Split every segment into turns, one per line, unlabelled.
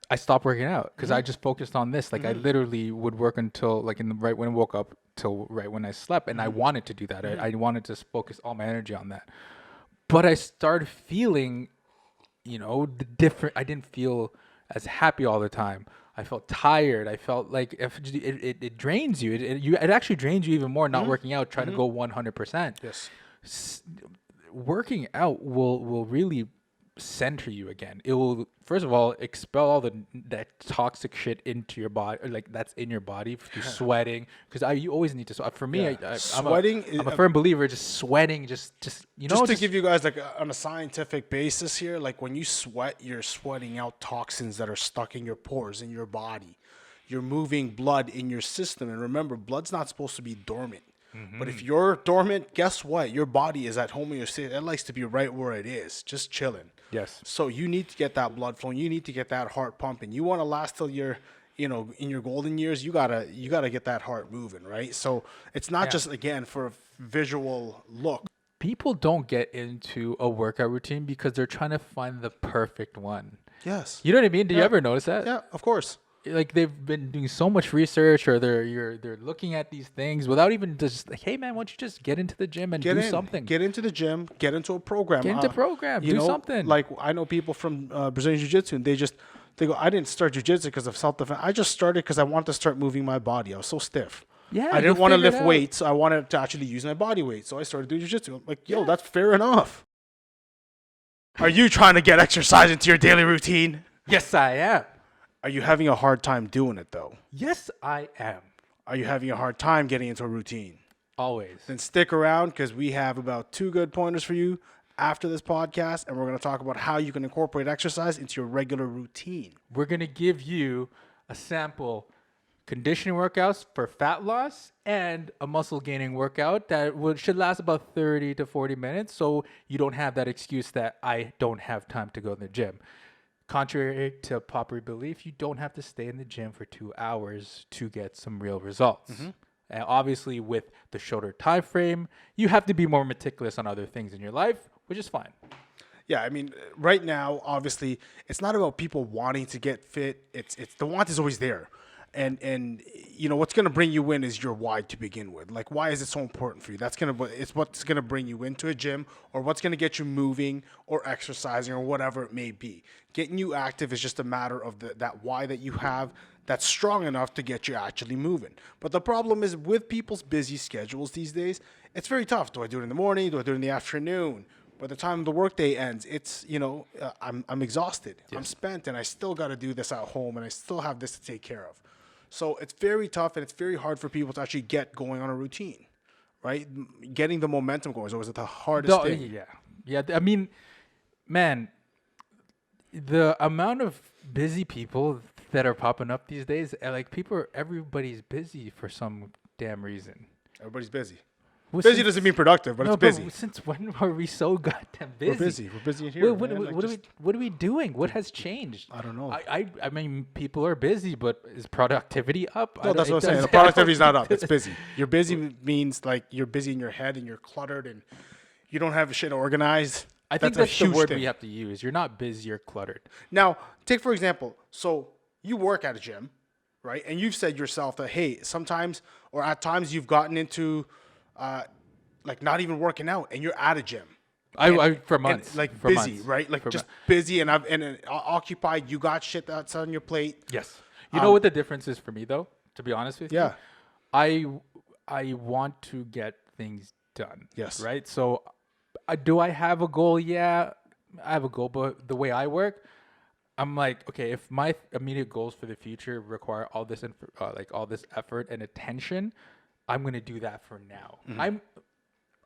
I stopped working out because I just focused on this. Like I literally would work until like right when I woke up till right when I slept, and I wanted to do that. I wanted to focus all my energy on that. But I started feeling, the different. I didn't feel as happy all the time. I felt tired. I felt like if it drains you. It actually drains you even more not working out, trying to go 100%.
Yes.
Working out will really center you again. It will first of all expel all that toxic shit into your body, like that's in your body through sweating. Because you always need to sweat. For me,
Yeah.
I'm a
Sweating
I'm a firm believer. Just sweating, just
just to give you guys like on a scientific basis here, like when you sweat, you're sweating out toxins that are stuck in your pores in your body. You're moving blood in your system, and remember, blood's not supposed to be dormant. But if you're dormant, guess what? Your body is at homeostasis. It likes to be right where it is, just chilling.
Yes.
So you need to get that blood flowing. You need to get that heart pumping. You want to last till you're, in your golden years. You gotta get that heart moving, right? So it's not just again for a visual look.
People don't get into a workout routine because they're trying to find the perfect one.
Yes.
You know what I mean? Do you ever notice that?
Yeah, of course.
Like they've been doing so much research, or they're looking at these things without even just like, hey man, why don't you just get into the gym and do something?
Get into the gym. Get into a program.
Get into program. Do something.
Like I know people from Brazilian Jiu-Jitsu, and they go, I didn't start Jiu-Jitsu because of self-defense. I just started because I wanted to start moving my body. I was so stiff.
Yeah,
I didn't want to lift weights. So I wanted to actually use my body weight. So I started doing Jiu-Jitsu. I'm like, yo, that's fair enough. Are you trying to get exercise into your daily routine?
Yes, I am.
Are you having a hard time doing it, though?
Yes, I am.
Are you having a hard time getting into a routine?
Always.
Then stick around because we have about 2 good pointers for you after this podcast, and we're going to talk about how you can incorporate exercise into your regular routine.
We're going to give you a sample conditioning workouts for fat loss and a muscle gaining workout that should last about 30 to 40 minutes, so you don't have that excuse that I don't have time to go to the gym. Contrary to popular belief, you don't have to stay in the gym for 2 hours to get some real results. And obviously, with the shorter time frame, you have to be more meticulous on other things in your life, which is fine.
Yeah, I mean, right now, obviously, it's not about people wanting to get fit. It's the want is always there. And what's going to bring you in is your why to begin with. Like, why is it so important for you? It's what's going to bring you into a gym, or what's going to get you moving or exercising or whatever it may be. Getting you active is just a matter of that why that you have that's strong enough to get you actually moving. But the problem is with people's busy schedules these days, it's very tough. Do I do it in the morning? Do I do it in the afternoon? By the time the workday ends, it's, I'm exhausted. Yes. I'm spent, and I still got to do this at home, and I still have this to take care of. So it's very tough, and it's very hard for people to actually get going on a routine, right? Getting the momentum going is always the hardest thing.
Yeah. I mean, man, the amount of busy people that are popping up these days, everybody's busy for some damn reason.
Everybody's busy.
Well,
busy doesn't mean productive, but it's busy.
But since when are we so goddamn busy?
We're busy. We're busy in here.
What are we doing? What has changed?
I don't know.
I mean, people are busy, but is productivity up?
No, that's what I'm saying. The productivity's not up. It's busy. You're busy means like you're busy in your head and you're cluttered and you don't have shit organized.
I think that's the word we have to use. You're not busy, you're cluttered.
Now, take for example, so you work at a gym, right? And you've said yourself that, hey, sometimes or at times you've gotten into like not even working out, and you're at a gym.
I for months,
like
for
busy,
months.
right? Like just busy and occupied. You got shit that's on your plate.
Yes. You know what the difference is for me, though. To be honest with you,
yeah,
I want to get things done.
Yes.
Right. So, do I have a goal? Yeah, I have a goal, but the way I work, I'm like, okay, if my immediate goals for the future require all this all this effort and attention, I'm gonna do that for now. Mm-hmm.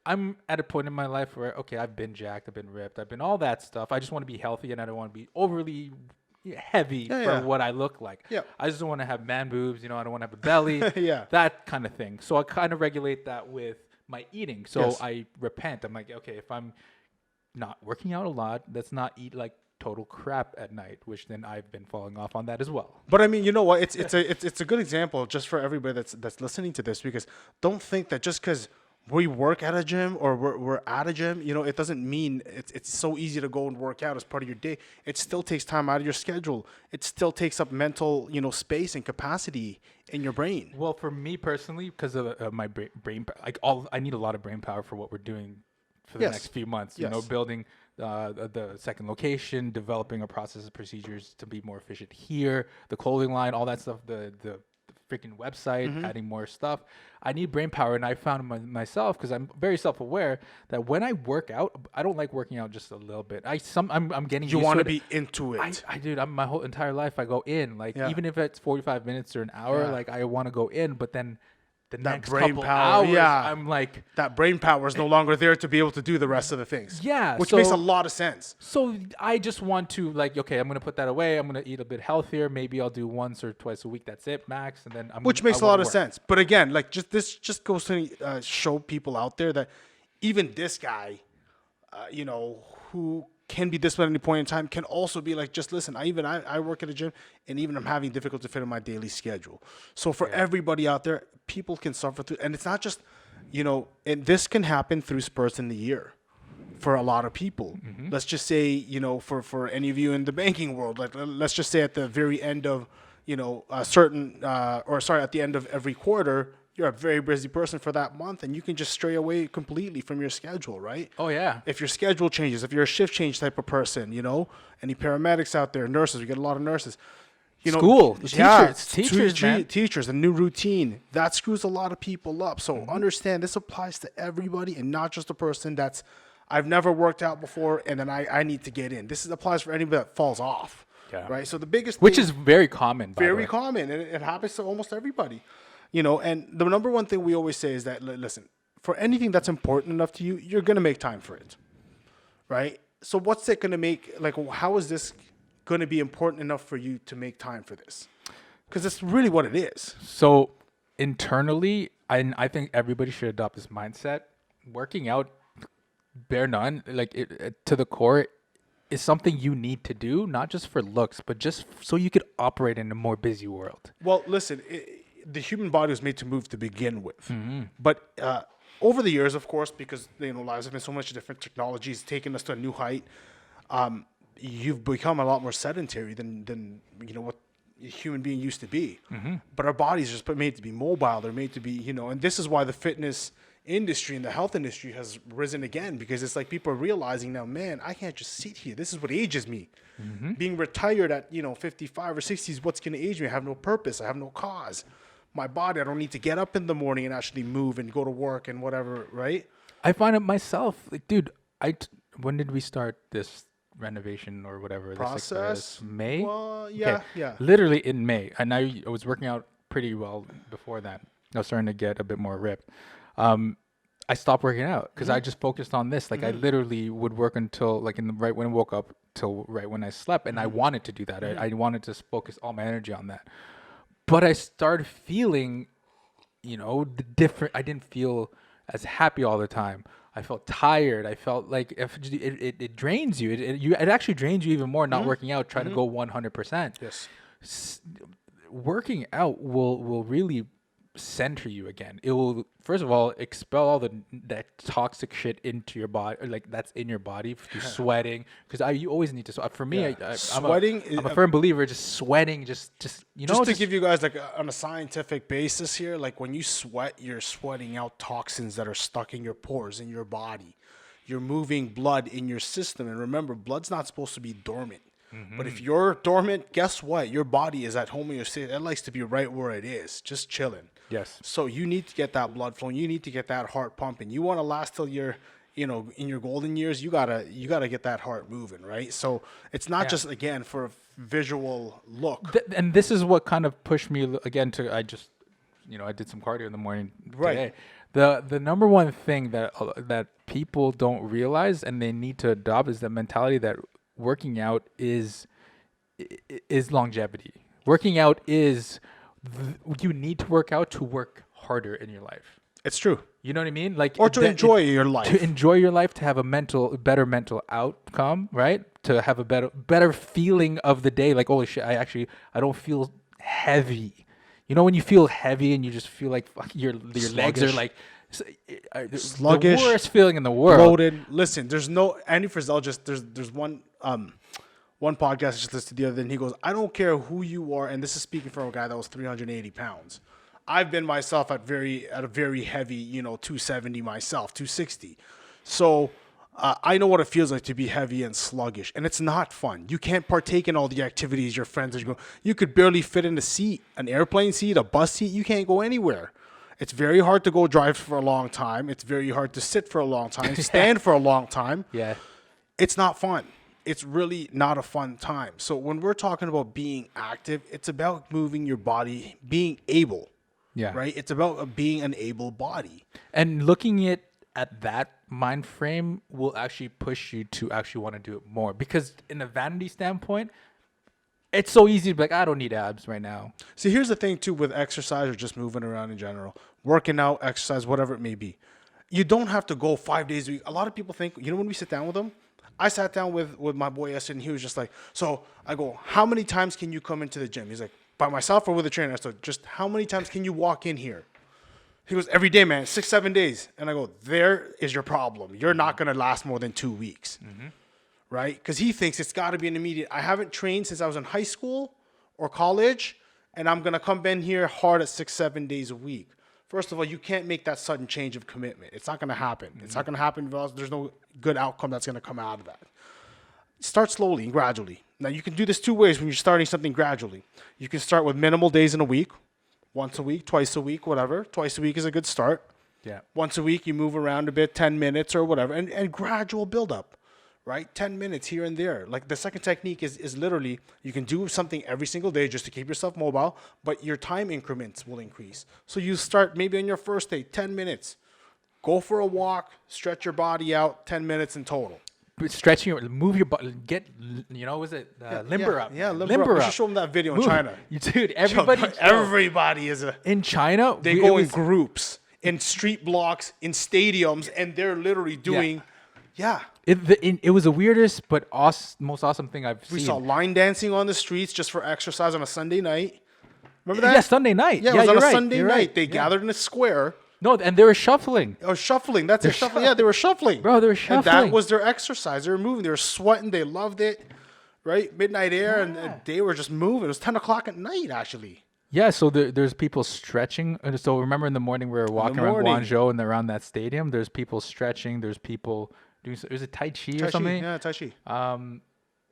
I'm at a point in my life where, okay, I've been jacked, I've been ripped, I've been all that stuff. I just want to be healthy, and I don't want to be overly heavy for what I look like.
Yeah.
I just don't want to have man boobs. I don't want to have a belly.
Yeah.
That kind of thing. So I kind of regulate that with my eating. So I repent. I'm like, okay, if I'm not working out a lot, let's not eat like total crap at night, which then I've been falling off on that as well.
But I mean, you know what? It's a good example just for everybody that's listening to this, because don't think that just because we work at a gym or we're at a gym, you know, it doesn't mean it's so easy to go and work out as part of your day. It still takes time out of your schedule. It still takes up mental, you know, space and capacity in your brain.
Well, for me personally, because of my brain, I need a lot of brain power for what we're doing for the
Yes.
next few months. You know,
Yes.
building the second location, developing a process and procedures to be more efficient here, the clothing line, all that stuff, the freaking website, adding more stuff. I need brain power, and I found myself, because I'm very self-aware, that when I work out, I don't like working out just a little bit. I'm getting
You
used
want to
it.
be into it.
I dude, my whole entire life I go in, like,
Yeah.
even if it's 45 minutes or an hour,
Yeah.
like I want to go in, but then the next
brain
couple
power,
hours,
yeah.
I'm like,
That brain power is no longer there to be able to do the rest of the things.
Yeah,
Which makes a
so-
lot of sense.
so I just want to, like, okay, I'm gonna put that away. I'm gonna eat a bit healthier. Maybe I'll do once or twice a week. That's it, max. And then
Which makes a lot of sense. But again, like just goes to show people out there that even this guy, you know, who can be disciplined at any point in time, can also be like, just listen, I work at a gym, and even I'm having difficulty to fit in my daily schedule. So for everybody out there, people can suffer through, and it's not just, you know, and this can happen through spurts in the year for a lot of people. Let's just say, you know, for any of you in the banking world, like let's just say at the very end of, you know, a certain, at the end of every quarter, you're a very busy person for that month, and you can just stray away completely from your schedule, right?
Oh yeah.
If your schedule changes, if you're a shift change type of person, you know, any paramedics out there, nurses, we get a lot of nurses. You know,
School, the teachers, man.
teachers, a new routine that screws a lot of people up. So understand this applies to everybody, and not just a person that's, I've never worked out before, and then I need to get in. This applies for anybody that falls off, right? So the biggest
Which
thing,
is very common. By the
very
way.
common, and it happens to almost everybody, you know. And the number one thing we always say is that, listen, for anything that's important enough to you, you're gonna make time for it, right? So what's it gonna make? Like, how is this gonna be important enough for you to make time for this? Because that's really what it is.
So internally, I think everybody should adopt this mindset. Working out, bare none, like to the core, is something you need to do, not just for looks, but just so you could operate in a more busy world.
Well, listen, the human body was made to move to begin with, but over the years, of course, because you know lives have been so much different, technology's taken us to a new height. You've become a lot more sedentary than you know what a human being used to be. But our bodies are just made to be mobile. They're made to be, you know, and this is why the fitness industry and the health industry has risen again, because it's like people are realizing now, man, I can't just sit here. This is what ages me. Being retired at, you know, 55 or 60 is what's going to age me. I have no purpose. I have no cause. My body, I don't need to get up in the morning and actually move and go to work and whatever, right?
I find it myself, like, dude, when did we start this renovation or whatever
Process?
this May?
Well, yeah, yeah.
Literally in May, and I was working out pretty well before that. I was starting to get a bit more ripped. I stopped working out because I just focused on this. Like I literally would work until like right when I woke up till right when I slept, and I wanted to do that. I wanted to focus all my energy on that. But I started feeling, you know, the different. I didn't feel as happy all the time. I felt tired. I felt like if it drains you. It actually drains you even more not working out, trying to go 100%.
Yes.
Working out will really center you again. It will, first of all, expel all that toxic shit into your body, like that's in your body through sweating. Because you always need to sweat. For me,
Sweating
I'm a firm believer. Just sweating, just you know.
Just to give you guys like on a scientific basis here, like when you sweat, you're sweating out toxins that are stuck in your pores in your body. You're moving blood in your system, and remember, blood's not supposed to be dormant. But if you're dormant, guess what? Your body is at homeostasis. It likes to be right where it is, just chilling.
Yes.
So you need to get that blood flowing. You need to get that heart pumping. You want to last till you're, you know, in your golden years. You gotta get that heart moving, right? So it's not just again for a visual look.
And this is what kind of pushed me again to I did some cardio in the morning today. The number one thing that people don't realize and they need to adopt is the mentality that working out is longevity. Working out is you need to work out to work harder in your life.
It's true.
You know what I mean? Like,
or to enjoy your life.
To enjoy your life, to have a better mental outcome, right? To have a better feeling of the day. Like, holy shit, I don't feel heavy. You know when you feel heavy and you just feel like fuck, your legs are like
Sluggish,
the worst feeling in the world.
bloated. Listen, there's no Andy Frizzell. Just there's one podcast I just listened to the other day, and he goes, I don't care who you are, and this is speaking from a guy that was 380 pounds. I've been myself at a very heavy, 270 myself, 260. So I know what it feels like to be heavy and sluggish, and it's not fun. You can't partake in all the activities your friends are going. You could barely fit in a seat, an airplane seat, a bus seat. You can't go anywhere. It's very hard to go drive for a long time. It's very hard to sit for a long time, stand for a long time.
Yeah.
It's not fun. It's really not a fun time. So when we're talking about being active, it's about moving your body, being able.
Yeah.
Right? It's about being an able body.
And looking at that mind frame will actually push you to actually want to do it more. Because in a vanity standpoint, it's so easy to be like, I don't need abs right now.
See, here's the thing, too, with exercise or just moving around in general, working out, exercise, whatever it may be. You don't have to go 5 days a week. A lot of people think, when we sit down with them, I sat down with my boy yesterday, and he was just like, so I go, how many times can you come into the gym? He's like, by myself or with a trainer? So just how many times can you walk in here? He goes, every day, man, 6-7 days. And I go, there is your problem. You're not going to last more than 2 weeks. Mm-hmm. Right? Because he thinks it's got to be an immediate. I haven't trained since I was in high school or college, and I'm going to come in here hard at 6-7 days a week. First of all, you can't make that sudden change of commitment. It's not going to happen. Mm-hmm. It's not going to happen because there's no good outcome that's going to come out of that. Start slowly and gradually. Now, you can do this two ways when you're starting something gradually. You can start with minimal days in a week, once a week, twice a week, whatever. Twice a week is a good start.
Yeah.
Once a week, you move around a bit, 10 minutes or whatever, and gradual build up. Right? 10 minutes here and there. Like the second technique is literally you can do something every single day just to keep yourself mobile, but your time increments will increase. So you start maybe on your first day, 10 minutes. Go for a walk, stretch your body out, 10 minutes in total.
Stretching, move your body, get, was it limber up?
Yeah, limber up. You should show them that video in China.
Dude, everybody
is
in China.
They go in groups, in street blocks, in stadiums, and they're literally doing,
It was the weirdest but most awesome thing I've seen.
We saw line dancing on the streets just for exercise on a Sunday night. Remember that?
Yeah, Sunday night.
Yeah, it was on a Sunday night. They gathered in a square.
No, and they were shuffling.
Oh, shuffling. That's it. Shuffling. Yeah, they were shuffling.
Bro, they were shuffling.
And that was their exercise. They were moving. They were sweating. They loved it. Right? Midnight air, and they were just moving. It was 10 o'clock at night, actually.
Yeah, so there's people stretching. So remember in the morning we were walking around Guangzhou and around that stadium. There's people stretching. There's people doing. Is it Tai Chi or something?
Yeah, Tai Chi.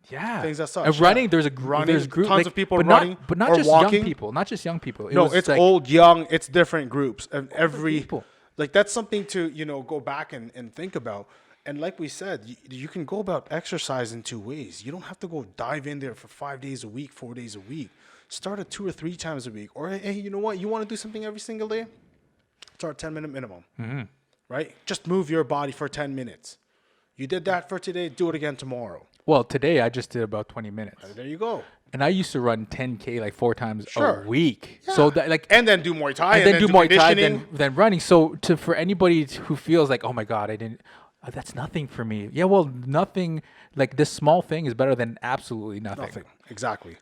Yeah,
things that such.
Running. There's
There's
group,
tons of people running,
but not
or
just
walking.
young people. Not just young people.
It's like, old, young. It's different groups, and every
people.
Like that's something to go back and think about. And like we said, you can go about exercise in two ways. You don't have to go dive in there for 5 days a week, 4 days a week. Start at 2 or 3 times a week. Or hey, you know what? You want to do something every single day? Start 10-minute minimum. Mm-hmm. Right? Just move your body for 10 minutes. You did that for today. Do it again tomorrow.
Well, today I just did about 20 minutes.
There you go.
And I used to run 10K like 4 times a week.
Yeah.
So that
and then do Muay Thai.
And then do Muay Thai, then running. So for anybody who feels like, oh my God, I didn't. That's nothing for me. Yeah, well, nothing. Like this small thing is better than absolutely nothing.
Exactly.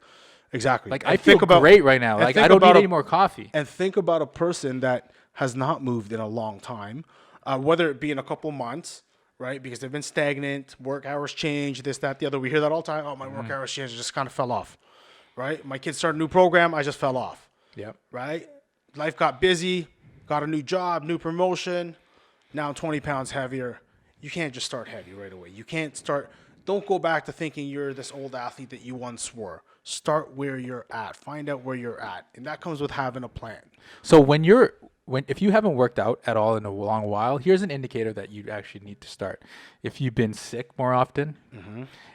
Like I feel great right now. Like I don't need any more coffee.
And think about a person that has not moved in a long time, whether it be in a couple months, right? Because they've been stagnant, work hours change, this, that, the other. We hear that all the time. Oh, my work hours changed. I just kind of fell off, right? My kids started a new program. I just fell off.
Yep.
Right? Life got busy, got a new job, new promotion. Now I'm 20 pounds heavier. You can't just start heavy right away. You can't start. Don't go back to thinking you're this old athlete that you once were. Start where you're at. Find out where you're at. And that comes with having a plan.
So if you haven't worked out at all in a long while, here's an indicator that you actually need to start. If you've been sick more often,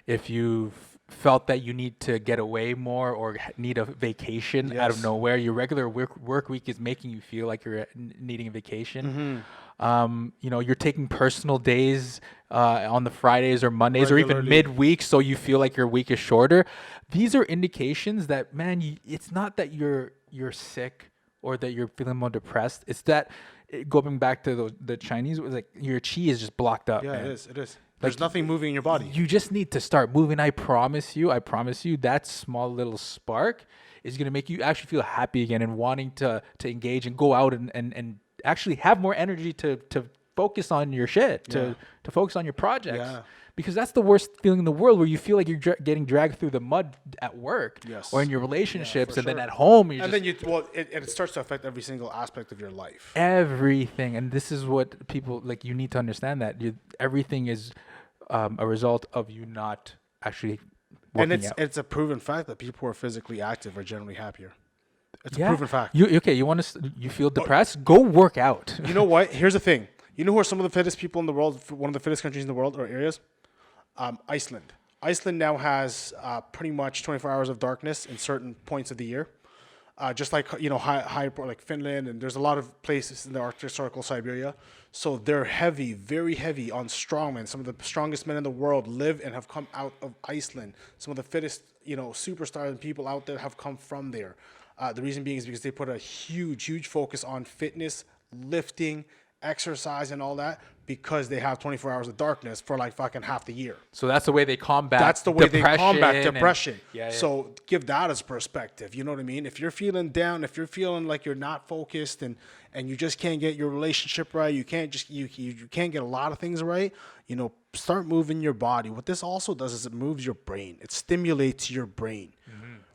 if you've felt that you need to get away more or need a vacation out of nowhere, your regular work week is making you feel like you're needing a vacation. You're taking personal days on the Fridays or Mondays or even midweek, so you feel like your week is shorter. These are indications that, man, it's not that you're sick or that you're feeling more depressed. It's that going back to the Chinese, it was like your chi is just blocked up.
Yeah,
man.
it is. There's nothing moving in your body.
You just need to start moving. I promise you, that small little spark is going to make you actually feel happy again and wanting to engage and go out and actually have more energy to focus on your shit, to focus on your projects.
Yeah.
Because that's the worst feeling in the world, where you feel like you're getting dragged through the mud at work or in your relationships, and then at home
it starts to affect every single aspect of your life.
everything. And this is what people like. You need to understand that everything is a result of you not actually working
And
out.
it's a proven fact that people who are physically active are generally happier. It's a proven fact.
You feel depressed? Go work out.
You know what? Here's the thing. You know who are some of the fittest people in the world? One of the fittest countries in the world or areas? Iceland. Iceland now has pretty much 24 hours of darkness in certain points of the year. Just like, high like Finland, and there's a lot of places in the Arctic Circle, Siberia. So they're heavy, very heavy on strongmen. Some of the strongest men in the world live and have come out of Iceland. Some of the fittest, superstars and people out there have come from there. The reason being is because they put a huge focus on fitness, lifting, exercise, and all that, because they have 24 hours of darkness for like fucking half the year.
So that's the way they combat.
That's the way they combat depression.
Yeah.
So give that as perspective. You know what I mean? If you're feeling down, if you're feeling like you're not focused and you just can't get your relationship right, you can't get a lot of things right, start moving your body. What this also does is it moves your brain. It stimulates your brain.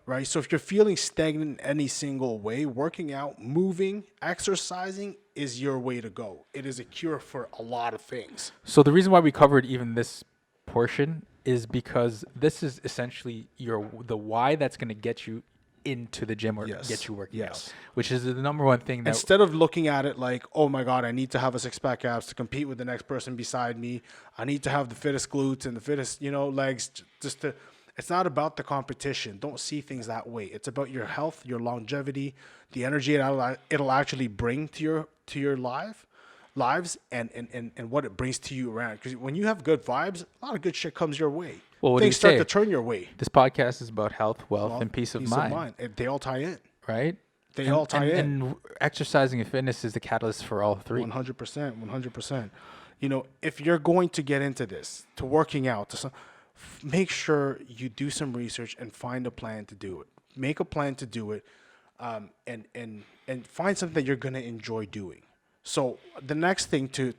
Right? So if you're feeling stagnant in any single way, working out, moving, exercising is your way to go. It is a cure for a lot of things.
So the reason why we covered even this portion is because this is essentially the why that's going to get you into the gym or get you working out, which is the number one thing. That
instead of looking at it like, oh my God, I need to have a six-pack abs to compete with the next person beside me. I need to have the fittest glutes and the fittest, legs just to... It's not about the competition. Don't see things that way. It's about your health, your longevity, the energy it'll actually bring to your lives, and what it brings to you around. Because when you have good vibes, a lot of good shit comes your way.
Well,
things start to turn your way.
This podcast is about health, wealth, and peace of mind.
They all tie in,
right?
They all tie in.
And exercising and fitness is the catalyst for all three.
100%. If you're going to get into this, to working out, make sure you do some research and find a plan to do it. Make a plan to do it, and find something that you're going to enjoy doing. So the next thing to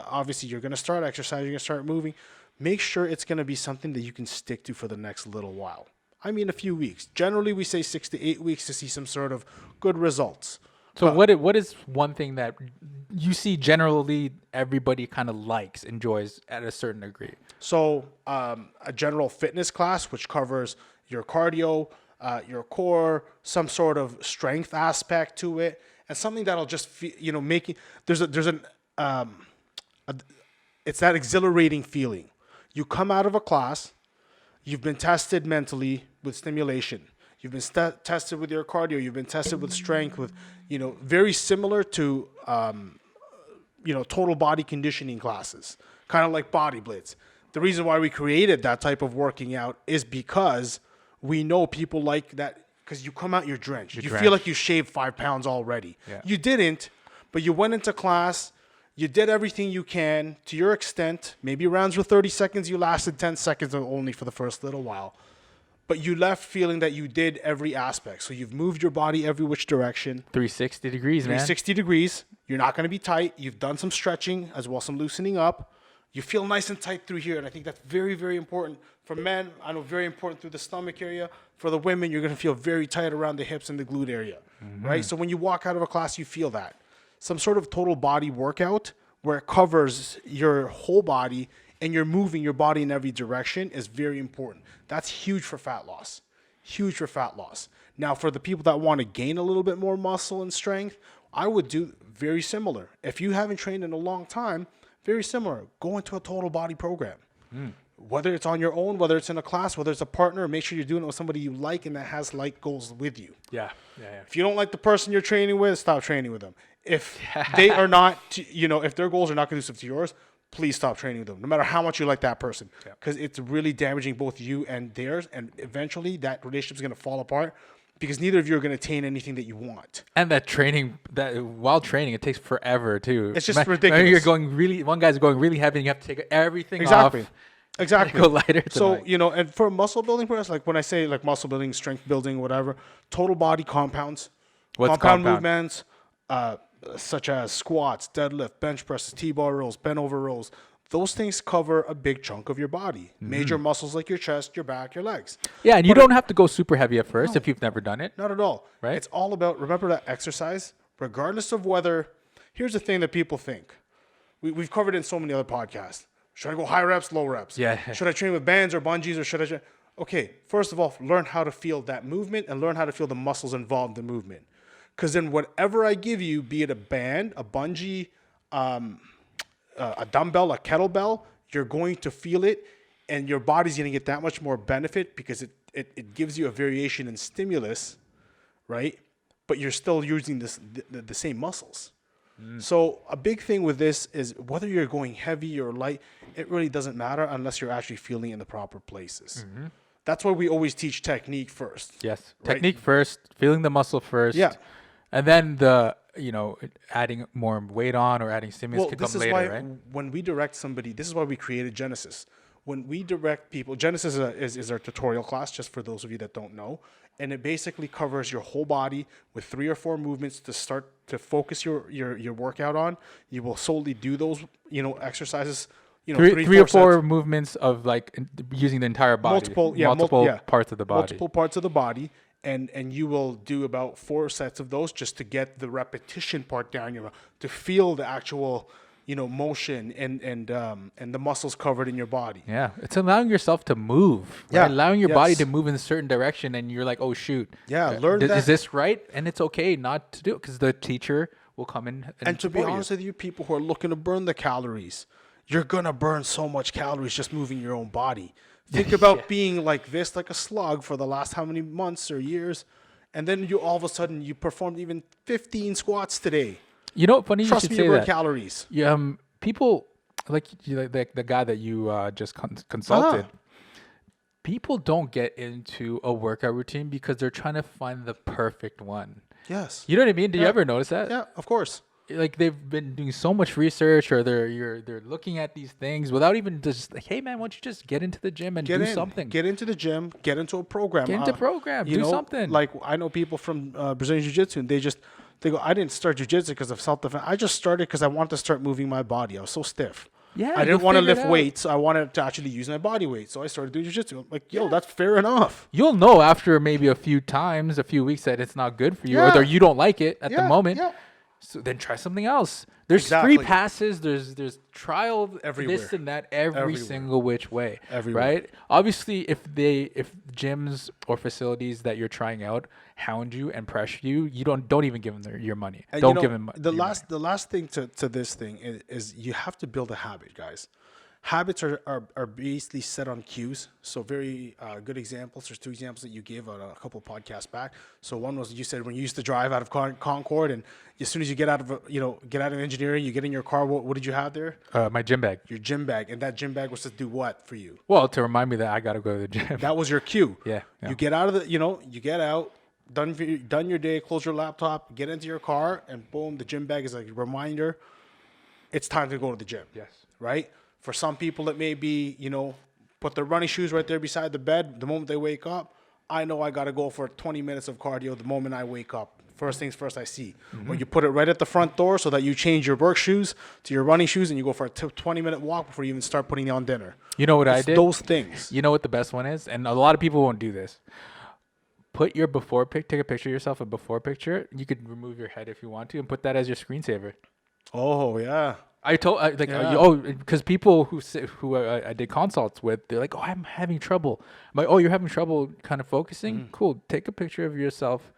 obviously, you're going to start exercising, you're going to start moving. Make sure it's going to be something that you can stick to for the next little while. I mean, a few weeks. Generally, we say 6 to 8 weeks to see some sort of good results.
So what is one thing that you see generally everybody kind of enjoys at a certain degree?
So a general fitness class, which covers your cardio, your core, some sort of strength aspect to it, and something that'll just making it's that exhilarating feeling. You come out of a class, you've been tested mentally with stimulation. You've been tested with your cardio. You've been tested with strength, with, very similar to, total body conditioning classes, kind of like Body Blitz. The reason why we created that type of working out is because we know people like that, because you come out, you're drenched. You feel like you shaved 5 pounds already.
Yeah.
You didn't, but you went into class. You did everything you can to your extent. Maybe rounds were 30 seconds. You lasted 10 seconds only for the first little while. But you left feeling that you did every aspect. So you've moved your body every which direction.
360 degrees, man.
360 degrees. You're not going to be tight. You've done some stretching as well, some loosening up. You feel nice and tight through here. And I think that's very, very important. For men, I know very important through the stomach area. For the women, you're going to feel very tight around the hips and the glute area. Right? So when you walk out of a class, you feel that. Some sort of total body workout where it covers your whole body and you're moving your body in every direction is very important. That's huge for fat loss. Huge for fat loss. Now, for the people that want to gain a little bit more muscle and strength, I would do very similar. If you haven't trained in a long time, very similar. Go into a total body program. Whether it's on your own, whether it's in a class, whether it's a partner, make sure you're doing it with somebody you like and that has like goals with you.
Yeah.
If you don't like the person you're training with, stop training with them. If they are not, if their goals are not conducive to yours, please stop training with them, no matter how much you like that person, because it's really damaging both you and theirs, and eventually that relationship is going to fall apart because neither of you are going to attain anything that you want.
And while training, it takes forever too.
It's just ridiculous.
One guy's going really heavy, and you have to take everything
off. Exactly.
Go lighter.
So, and for muscle building process, like when I say like muscle building, strength building, whatever, total body compounds,
What's
compound movements, such as squats, deadlift, bench presses, T-bar rows, bent over rows. Those things cover a big chunk of your body. Major muscles like your chest, your back, your legs.
Yeah, and you don't have to go super heavy at first if you've never done it.
Not at all.
Right.
It's all about, remember that exercise, regardless of whether, here's the thing that people think. We've covered it in so many other podcasts. Should I go high reps, low reps?
Yeah.
Should I train with bands or bungees or should I? Okay, first of all, learn how to feel that movement and learn how to feel the muscles involved in the movement. Because then whatever I give you, be it a band, a bungee, a dumbbell, a kettlebell, you're going to feel it and your body's going to get that much more benefit because it gives you a variation in stimulus, right? But you're still using the same muscles. So a big thing with this is whether you're going heavy or light, it really doesn't matter unless you're actually feeling in the proper places. That's why we always teach technique first.
Yes.
Right?
Technique first, feeling the muscle first.
Yeah.
And then adding more weight on or adding stimulus could come later,
why
right?
when we direct somebody, this is why we created Genesis. When we direct people, Genesis is our tutorial class, just for those of you that don't know. And it basically covers your whole body with 3 or 4 movements to start to focus your workout on. You will solely do those, exercises,
three or four movements of using the entire body. Multiple parts of the body.
Multiple parts of the body. And you will do about 4 sets of those just to get the repetition part down, to feel the actual, motion and the muscles covered in your body.
Yeah, it's allowing yourself to move. Right?
Yeah,
allowing your body to move in a certain direction, and you're like, oh shoot.
Yeah, learn that.
Is this right? And it's okay not to do it because the teacher will come in.
And to be honest with you, people who are looking to burn the calories, you're gonna burn so much calories just moving your own body. Think about being like this, like a slug for the last how many months or years, and then you all of a sudden you performed even 15 squats today.
You know, funny
Trust
you should
me,
say
you burn
that.
calories.
Yeah, people like the guy that you just consulted. People don't get into a workout routine because they're trying to find the perfect one.
Yes.
You know what I mean? Do you ever notice that?
Yeah, of course.
Like they've been doing so much research, or they're looking at these things without even just like, hey man, why don't you just get into the gym and do something?
Get into the gym. Get into a program.
Get into a program. Do something.
Like I know people from Brazilian Jiu-Jitsu, and they go, I didn't start Jiu-Jitsu because of self-defense. I just started because I wanted to start moving my body. I was so stiff.
Yeah,
I didn't want to lift weights. I wanted to actually use my body weight. So I started doing Jiu-Jitsu. I'm like, that's fair enough.
You'll know after maybe a few weeks that it's not good for you, or that you don't like it at the moment.
Yeah.
So then try something else. There's free passes. There's trial
Everywhere.
this and that every single which way.
Everywhere.
Right? Obviously, if gyms or facilities that you're trying out hound you and pressure you, you don't even give them your money.
And
Don't give them
the last thing to this thing is you have to build a habit, guys. Habits are basically set on cues. So very good examples. There's 2 examples that you gave a couple of podcasts back. So one was you said when you used to drive out of Concord, and as soon as you get out of engineering, you get in your car. What did you have there?
My gym bag.
Your gym bag, and that gym bag was to do what for you?
Well, to remind me that I got to go to the gym.
That was your cue.
Yeah.
You get out of you get out, done your day, close your laptop, get into your car, and boom, the gym bag is like a reminder. It's time to go to the gym.
Yes.
Right. For some people, it may be, put their running shoes right there beside the bed. The moment they wake up, I know I got to go for 20 minutes of cardio the moment I wake up. First things first I see. Or you put it right at the front door so that you change your work shoes to your running shoes and you go for a 20-minute walk before you even start putting on dinner.
You know what I did?
Those things.
You know what the best one is? And a lot of people won't do this. Put your take a picture of yourself, a before picture. You could remove your head if you want to and put that as your screensaver.
Oh, yeah.
Because people who I did consults with, they're like, oh, I'm having trouble. I'm like, oh, you're having trouble kind of focusing? Cool. Take a picture of yourself,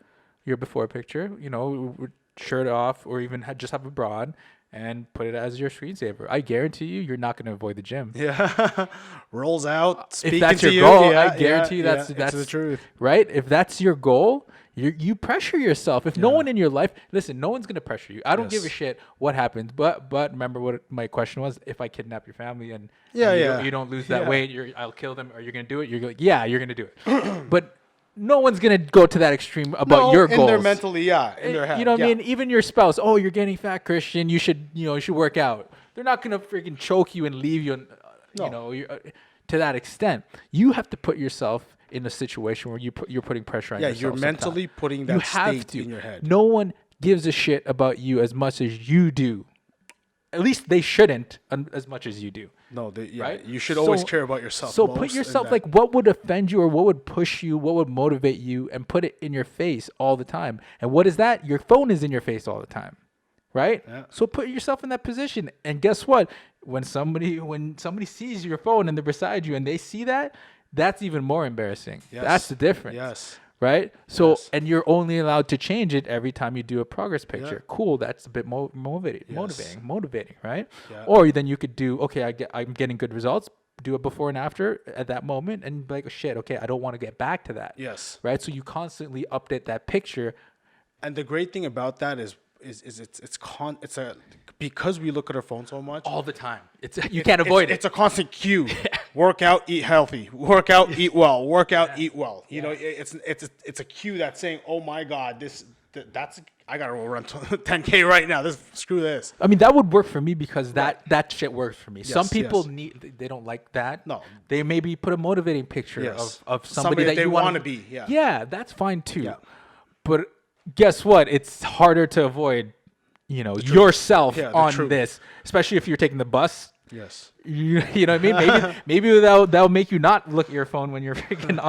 your before picture, shirt off, or even just have a bra on, and put it as your screensaver. I guarantee you're not going to avoid the gym.
Yeah. Rolls out, speaking
if that's
to
your goal,
Yeah,
I guarantee that's
the truth.
Right? If that's your goal, you pressure yourself. If no one in your life, listen, no one's going to pressure you. I don't give a shit what happens. But remember what my question was: if I kidnap your family and you don't lose that weight, I'll kill them. Are you going to do it? You're like, yeah, you're going to do it. But no one's going to go to that extreme about your goals.
In their mentally, in their head.
You know what I mean? Even your spouse, oh, you're getting fat, Christian. You should work out. They're not going to freaking choke you and leave you, to that extent. You have to put yourself in a situation where you're putting pressure on yourself.
Yeah, you're mentally putting that state in your head.
No one gives a shit about you as much as you do. At least they shouldn't as much as you do.
No,
Right?
you should always care about yourself.
So
most,
put
and
yourself
that-
like what would offend you or what would push you, what would motivate you, and put it in your face all the time. And what is that? Your phone is in your face all the time. Right?
Yeah.
So put yourself in that position. And guess what? When somebody sees your phone and they're beside you and they see that, that's even more embarrassing.
Yes.
That's the difference.
Yes.
Right? So
Yes.
and you're only allowed to change it every time you do a progress picture.
Yeah.
Cool. That's a bit motivating, right?
Yeah.
Or then you could do, okay, I'm getting good results. Do a before and after at that moment, and be like, oh, shit, okay, I don't want to get back to that.
Yes.
Right. So you constantly update that picture.
And the great thing about that is because we look at our phone so much
All the time. You can't avoid it.
It's a constant cue. Work out, eat healthy. Work out, eat well. Work out, eat well. You know, it's a cue that's saying, oh my God, that's I gotta run 10K right now. Screw this.
I mean, that would work for me because that shit works for me. Some people
yes.
they don't like that.
No.
They maybe put a motivating picture
Yes.
of somebody that
they
you
want
want
to be. Yeah.
Yeah, that's fine too.
Yeah.
But guess what? It's harder to avoid, yourself
Yeah, the
on
truth.
this, especially if you're taking the bus.
Yes.
You know what I mean? Maybe that'll make you not look at your phone when you're freaking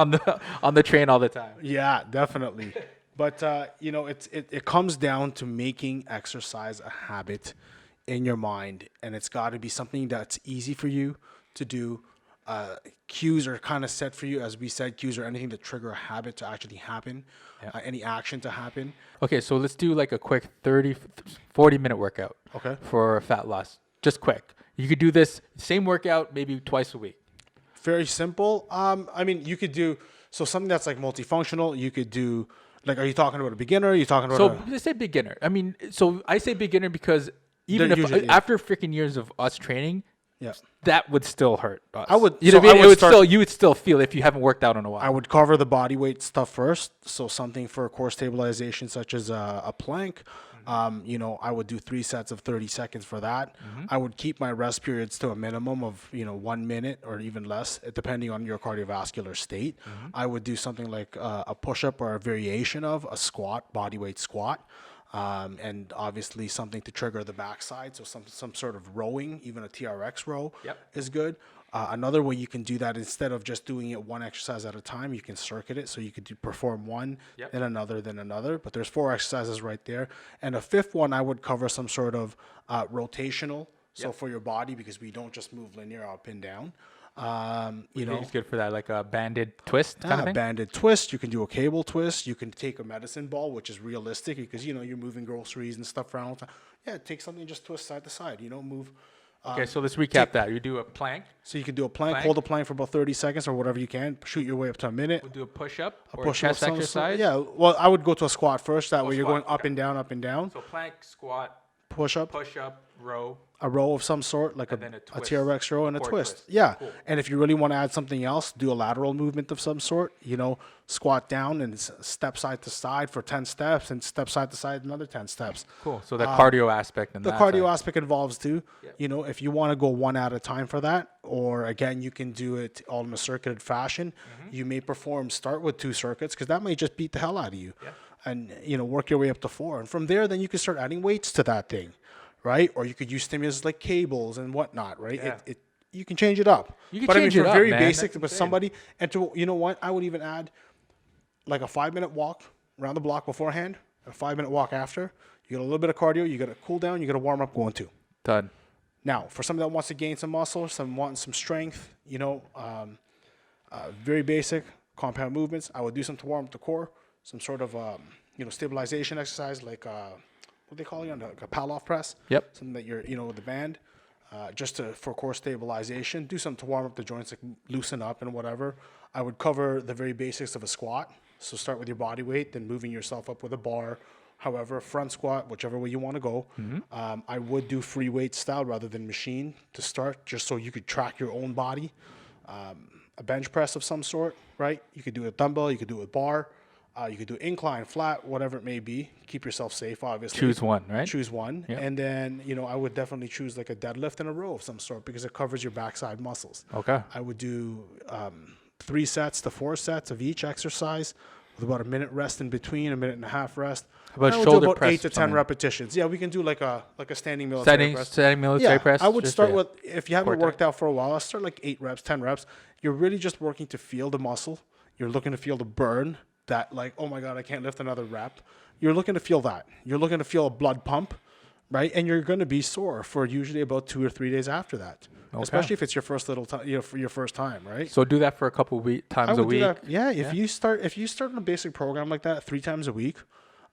on the train all the time.
Yeah, definitely. But it comes down to making exercise a habit in your mind, and it's got to be something that's easy for you to do. Cues are kind of set for you, as we said. Cues are anything to trigger a habit to actually happen, any action to happen.
Okay, so let's do like a quick 40-minute workout.
Okay.
For fat loss. Just quick. You could do this same workout maybe twice a week.
Very simple. I mean, you could do something that's like multifunctional. You could do are you talking about a beginner? Are you talking about
So let's say beginner. I mean, so I say beginner because even
They're
if
usually-
after freaking years of us training,
yeah.
that would still hurt us.
I would-
You
so
know what I
I
mean?
would start-
You would still feel if you haven't worked out in a while.
I would cover the body weight stuff first. So something for core stabilization, such as a plank. I would do 3 sets of 30 seconds for that. I would keep my rest periods to a minimum of 1 minute or even less, depending on your cardiovascular state. I would do something like a push-up or a variation of a squat, body weight squat. And obviously something to trigger the backside. So some sort of rowing, even a TRX row is good. Another way you can do that, instead of just doing it one exercise at a time, you can circuit it. So you could perform one, then another. But there's 4 exercises right there. And a 5th one, I would cover some sort of rotational. So for your body, because we don't just move linear up and down.
It's good for that, like a banded twist kind of thing.
Banded twist. You can do a cable twist. You can take a medicine ball, which is realistic because you're moving groceries and stuff around all the time. Yeah, take something, just twist side to side. Move.
Okay, so let's recap that. You do a plank.
So you can do a plank, hold the plank for about 30 seconds or whatever you can. Shoot your way up to a minute.
We'll do a push-up or
Push-up
chest
of some sort.
exercise.
Yeah, well, I would go to a squat first. That way you're
squat,
going up and down, up and down.
So plank, squat,
Push-up.
row.
A row of some sort, like
then a
a
twist.
TRX row and a
Core
twist.
twist.
Yeah.
Cool.
And if you really want to add something else, do a lateral movement of some sort. Squat down and step side to side for 10 steps and step side to side another 10 steps.
Cool. So the cardio aspect and
The
that
cardio
side.
aspect involves too. If you want to go one at a time for that, or again, you can do it all in a circuited fashion. You may start with 2 circuits because that may just beat the hell out of you. And, work your way up to 4. And from there, then you can start adding weights to that thing, right? Or you could use stimulus like cables and whatnot, right?
Yeah.
You can change it up.
You can
but
change
I mean,
it
for
up,
very
man.
basic,
That's
but
insane.
somebody, and to, I would even add like a 5-minute walk around the block beforehand, a 5-minute walk after. You get a little bit of cardio, you got to cool down, you got to warm up going too.
Done.
Now, for somebody that wants to gain some muscle, wanting some strength, very basic compound movements, I would do some to warm up the core, some sort of, stabilization exercise like, what they call it, like a Palloff press.
Yep.
Something that you're, with the band, for core stabilization. Do something to warm up the joints, like loosen up and whatever. I would cover the very basics of a squat. So start with your body weight, then moving yourself up with a bar. However, front squat, whichever way you want to go. I would do free weight style rather than machine to start, just so you could track your own body. A bench press of some sort, right? You could do a dumbbell, you could do a bar, you could do incline, flat, whatever it may be. Keep yourself safe, obviously.
Choose one, right?
Choose one.
Yep.
And then, I would definitely choose like a deadlift and a row of some sort because it covers your backside muscles.
Okay.
I would do 3 sets to 4 sets of each exercise with about a minute rest in between, a minute and a half rest.
How about
I would do
shoulder
about
press
8 to
or
10
something?
repetitions. Yeah, we can do like a standing military press.
Standing military press.
I would
just
start
for-
with, if you haven't
core
worked out for a while, I'll start like 8 reps, 10 reps. You're really just working to feel the muscle. You're looking to feel the burn, that like, oh my God, I can't lift another rep. You're looking to feel that. You're looking to feel a blood pump, right? And you're going to be sore for usually about 2 or 3 days after that, especially if it's your first little time, for your first time, right?
So do that for a couple times a week.
Do that. Yeah, if you start on a basic program like that 3 times a week,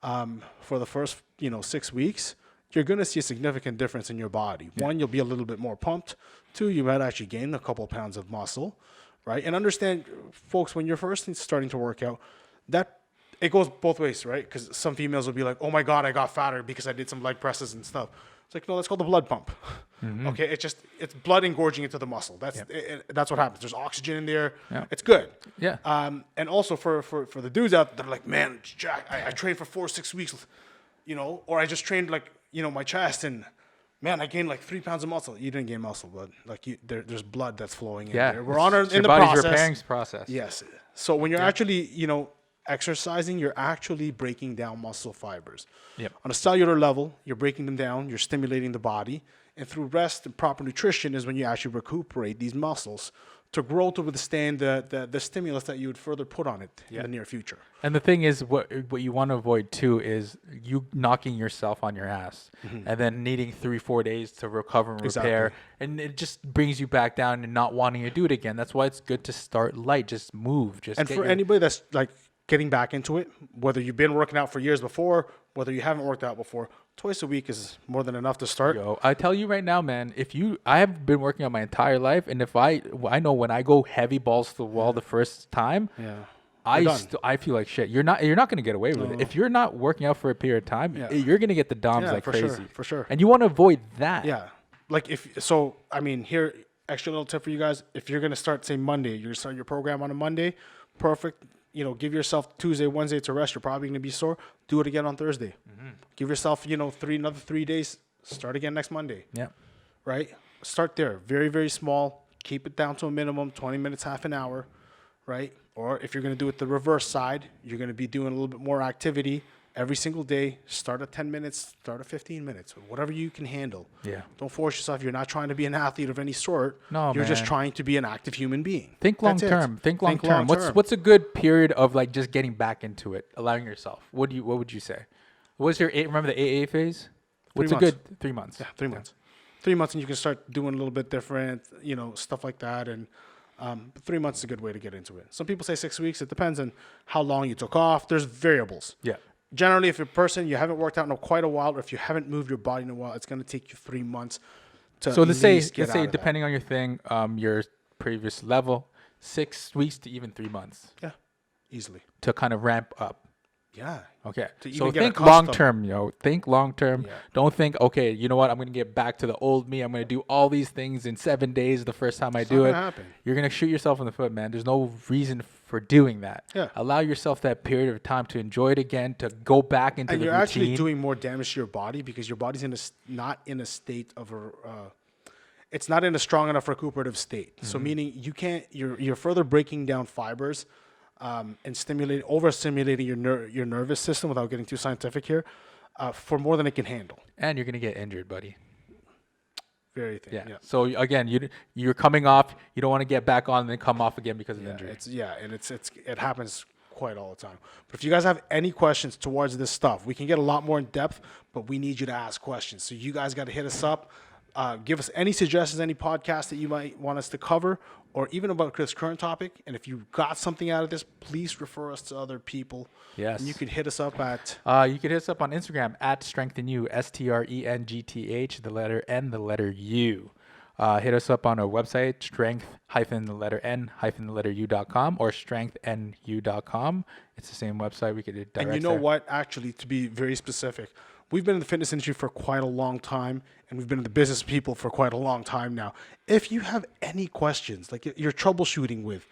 for the first 6 weeks, you're going to see a significant difference in your body. Yeah. 1, you'll be a little bit more pumped. 2, you might actually gain a couple pounds of muscle, right? And understand, folks, when you're first starting to work out, that it goes both ways, right? Because some females will be like, "Oh my God, I got fatter because I did some leg presses and stuff." It's like, no, that's called the blood pump. Mm-hmm. Okay, it's blood engorging into the muscle. That's what happens. There's oxygen in there. Yeah. It's good.
Yeah.
And also for the dudes out there, they're like, man, Jack, I trained for 4 or 6 weeks, or I just trained like my chest, and man, I gained like 3 pounds of muscle. You didn't gain muscle, but like there's blood that's flowing in there. We're in the
body's
process.
repairing process.
Yes. So when you're actually exercising, you're actually breaking down muscle fibers.
Yep.
On a cellular level, you're breaking them down, you're stimulating the body, and through rest and proper nutrition is when you actually recuperate these muscles to grow to withstand the stimulus that you would further put on it in the near future.
And the thing is, what you want to avoid too is you knocking yourself on your ass and then needing 3-4 days to recover and repair. And it just brings you back down and not wanting to do it again. That's why it's good to start light, just move.
And for anybody that's like getting back into it, whether you've been working out for years before, whether you haven't worked out before, twice a week is more than enough to start.
Yo, I tell you right now, man, I have been working out my entire life, and if I know when I go heavy balls to the wall the first time, I feel like shit. You're not going to get away with it. If you're not working out for a period of time, you're going to get the DOMs like crazy.
For sure.
And you want to avoid that.
Yeah. Like here, extra little tip for you guys. If you're going to start, say, Monday, you're going to start your program on a Monday, perfect. Give yourself Tuesday, Wednesday to rest. You're probably going to be sore. Do it again on Thursday. Mm-hmm. Give yourself, another 3 days. Start again next Monday.
Yeah.
Right? Start there. Very, very small. Keep it down to a minimum, 20 minutes, half an hour. Right? Or if you're going to do it the reverse side, you're going to be doing a little bit more activity every single day. Start at 10 minutes, start at 15 minutes, whatever you can handle.
Yeah.
Don't force yourself. You're not trying to be an athlete of any sort.
No,
You're just trying to be an active human being.
Think long term. Think long term. What's a good period of like just getting back into it, allowing yourself? What would you say? What's your remember the AA phase? What's a good 3 months?
Yeah, 3 months. 3 months, and you can start doing a little bit different, stuff like that. And 3 months is a good way to get into it. Some people say 6 weeks. It depends on how long you took off. There's variables.
Yeah.
Generally, if you're a person, you haven't worked out in quite a while, or if you haven't moved your body in a while, it's going to take you 3 months to
let's say depending on your thing, your previous level, 6 weeks to even 3 months.
Yeah, easily.
To kind of ramp up.
Yeah.
Okay. So think long term, Think long term. Yeah. Don't think, okay, you know what? I'm going to get back to the old me. I'm going to do all these things in 7 days the first time I do it.
Happen.
You're going to shoot yourself in the foot, man. There's no reason for doing that.
Yeah.
Allow yourself that period of time to enjoy it again, to go back into the routine.
And you're actually doing more damage to your body because your body's not in a state of it's not in a strong enough recuperative state. Mm-hmm. So meaning you're further breaking down fibers and overstimulating your nervous system, without getting too scientific here, for more than it can handle. And
you're going to get injured, buddy.
Very thin.
Yeah. So again, you're coming off. You don't want to get back on and then come off again because of injury.
It happens quite all the time. But if you guys have any questions towards this stuff, we can get a lot more in depth, but we need you to ask questions. So you guys got to hit us up. Give us any suggestions, any podcasts that you might want us to cover, or even about this current topic. And if you got something out of this, please refer us to other people.
Yes.
And you can hit us up at...
you can hit us up on Instagram at strengthnu, STRENGTH, the letter N, the letter U. Hit us up on our website, strength-n-u.com or strengthnu.com. It's the same website. We could direct.
And you know what? Actually, to be very specific, we've been in the fitness industry for quite a long time, and we've been in the business people for quite a long time now. If you have any questions, like you're troubleshooting with,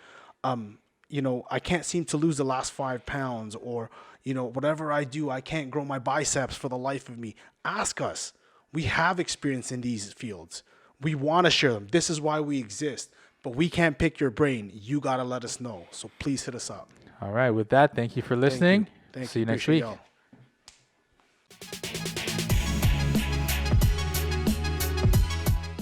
I can't seem to lose the last 5 pounds, or, whatever I do, I can't grow my biceps for the life of me. Ask us. We have experience in these fields. We want to share them. This is why we exist, but we can't pick your brain. You got to let us know. So please hit us up.
All right. With that, thank you for listening.
Thank
See
you.
you next
Appreciate
week.
y'all.